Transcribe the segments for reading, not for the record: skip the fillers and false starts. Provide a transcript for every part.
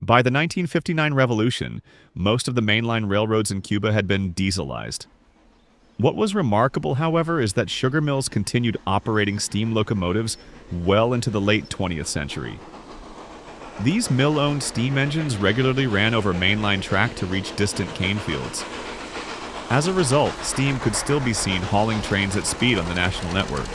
By the 1959 revolution, most of the mainline railroads in Cuba had been dieselized. What was remarkable, however, is that sugar mills continued operating steam locomotives well into the late 20th century. These mill-owned steam engines regularly ran over mainline track to reach distant cane fields. As a result, steam could still be seen hauling trains at speed on the national network.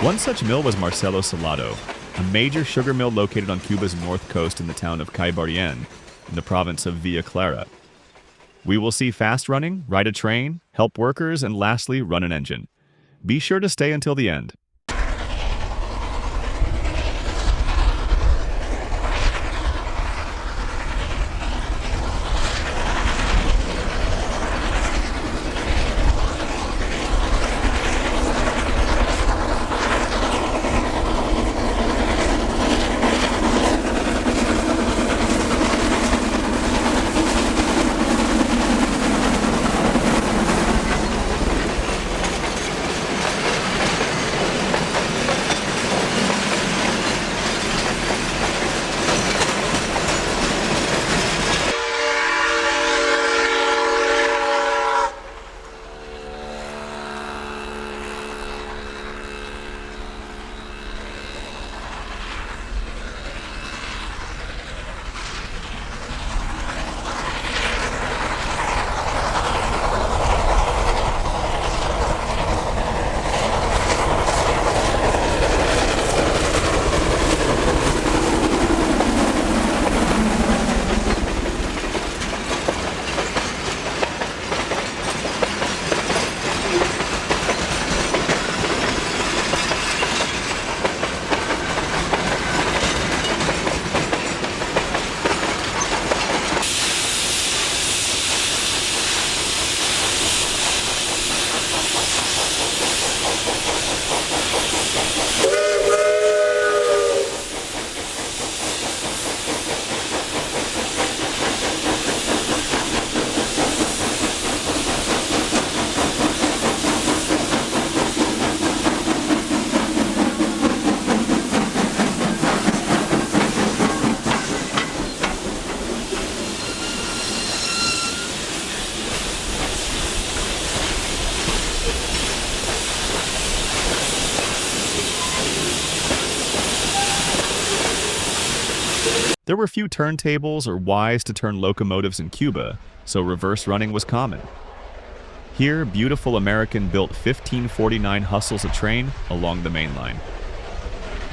One such mill was Marcelo Salado, a major sugar mill located on Cuba's north coast in the town of Caibarien, in the province of Villa Clara. We will see fast running, ride a train, help workers, and lastly, run an engine. Be sure to stay until the end. There were few turntables or Ys to turn locomotives in Cuba, so reverse running was common. Here, beautiful American-built 1549 hustles a train along the main line.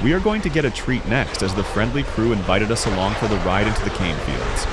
We are going to get a treat next as the friendly crew invited us along for the ride into the cane fields.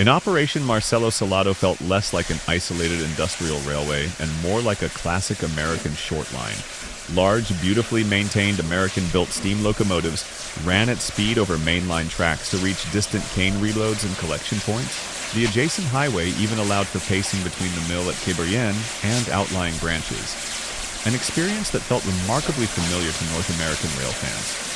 In operation, Marcelo Salado felt less like an isolated industrial railway and more like a classic American short line. Large, beautifully maintained American-built steam locomotives ran at speed over mainline tracks to reach distant cane reloads and collection points. The adjacent highway even allowed for pacing between the mill at Cuban and outlying branches, an experience that felt remarkably familiar to North American rail fans.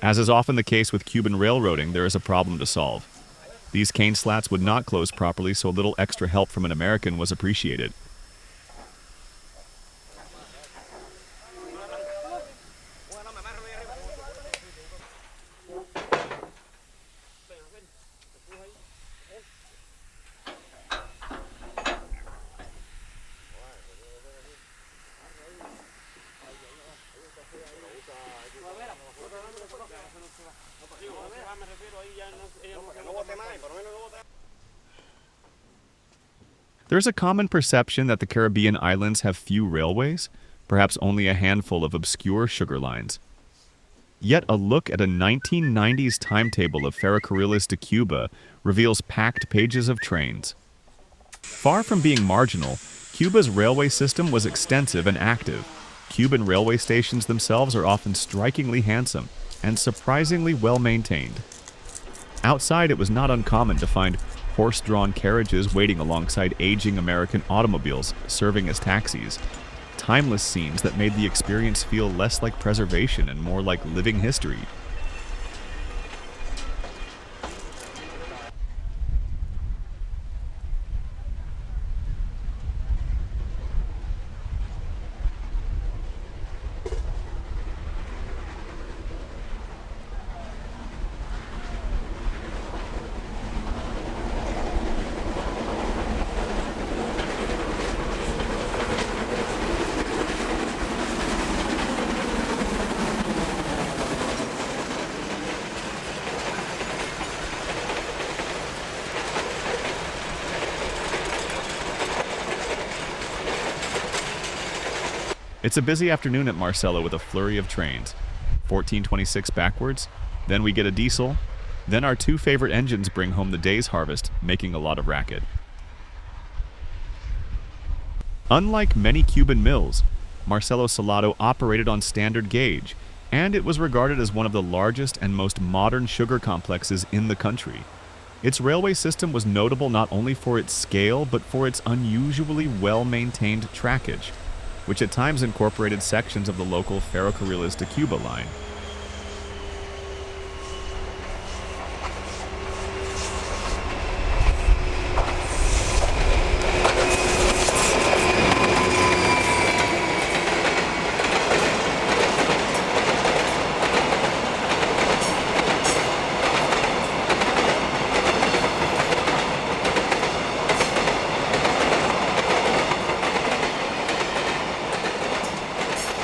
As is often the case with Cuban railroading, there is a problem to solve. These cane slats would not close properly, so a little extra help from an American was appreciated. There's a common perception that the Caribbean islands have few railways, perhaps only a handful of obscure sugar lines. Yet a look at a 1990s timetable of Ferrocarriles de Cuba reveals packed pages of trains. Far from being marginal, Cuba's railway system was extensive and active. Cuban railway stations themselves are often strikingly handsome and surprisingly well maintained. Outside, it was not uncommon to find horse-drawn carriages waiting alongside aging American automobiles serving as taxis. Timeless scenes that made the experience feel less like preservation and more like living history. It's a busy afternoon at Marcelo with a flurry of trains. 1426 backwards, then we get a diesel, then our two favorite engines bring home the day's harvest, making a lot of racket. Unlike many Cuban mills, Marcelo Salado operated on standard gauge, and it was regarded as one of the largest and most modern sugar complexes in the country. Its railway system was notable not only for its scale, but for its unusually well-maintained trackage, which at times incorporated sections of the local Ferrocarriles de Cuba line.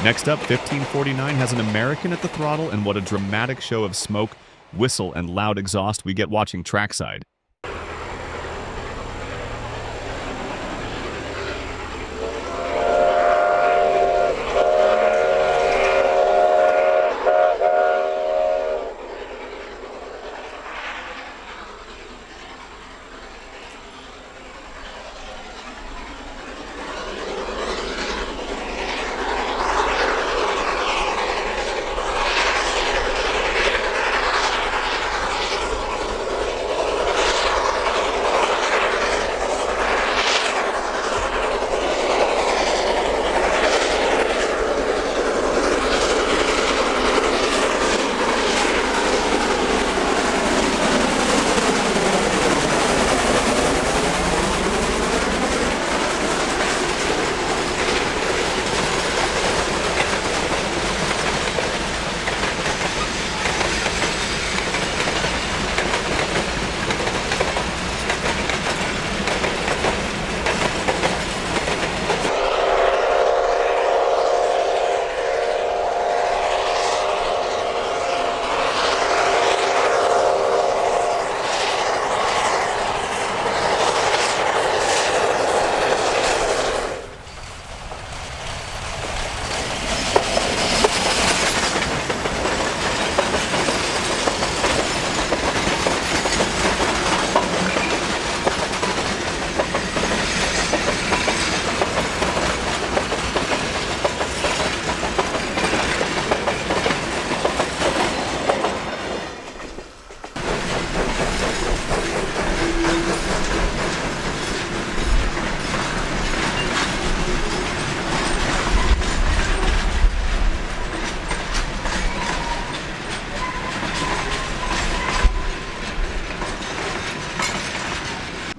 Next up, 1549 has an American at the throttle, and what a dramatic show of smoke, whistle, and loud exhaust we get watching trackside.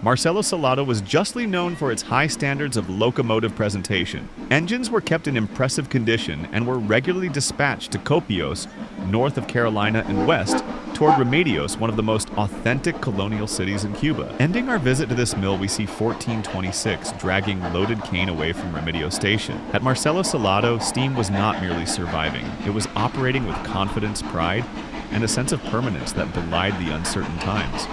Marcelo Salado was justly known for its high standards of locomotive presentation. Engines were kept in impressive condition and were regularly dispatched to Copios, north of Carolina and west, toward Remedios, one of the most authentic colonial cities in Cuba. Ending our visit to this mill, we see 1426 dragging loaded cane away from Remedios Station. At Marcelo Salado, steam was not merely surviving. It was operating with confidence, pride, and a sense of permanence that belied the uncertain times.